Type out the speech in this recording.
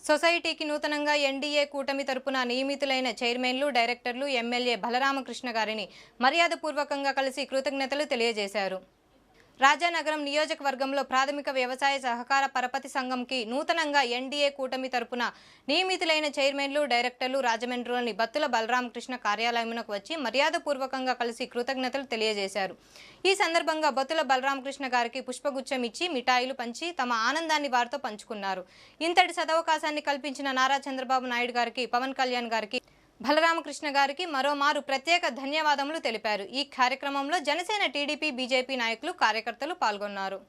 సొసైటీకి నూతనంగా ఎన్డీఏ కూటమి తరపున నియమితులైన చైర్మన్లు, డైరెక్టర్లు, ఎమ్మెల్యే బలరామకృష్ణ గారిని మర్యాదపూర్వకంగా కలిసి కృతజ్ఞతలు తెలియజేశారు. రాజానగరం నియోజకవర్గంలో ప్రాథమిక వ్యవసాయ సహకార పరపతి సంఘంకి నూతనంగా ఎన్డీఏ కూటమి తరపున నియమితులైన చైర్మన్లు, డైరెక్టర్లు రాజమండ్రిలోని బత్తుల బలరామకృష్ణ కార్యాలయమునకు వచ్చి మర్యాదపూర్వకంగా కలిసి కృతజ్ఞతలు తెలియజేశారు. ఈ సందర్భంగా బత్తుల బలరామకృష్ణ గారికి పుష్పగుచ్చం ఇచ్చి మిఠాయిలు పంచి తమ ఆనందాన్ని వారితో పంచుకున్నారు. ఇంతటి సదవకాశాన్ని కల్పించిన నారా చంద్రబాబు నాయుడు గారికి, పవన్ కళ్యాణ్ గారికి, బలరామకృష్ణ గారికి మరోమారు ప్రత్యేక ధన్యవాదములు తెలిపారు. ఈ కార్యక్రమంలో జనసేన, టీడీపీ, బీజేపీ నాయకులు, కార్యకర్తలు పాల్గొన్నారు.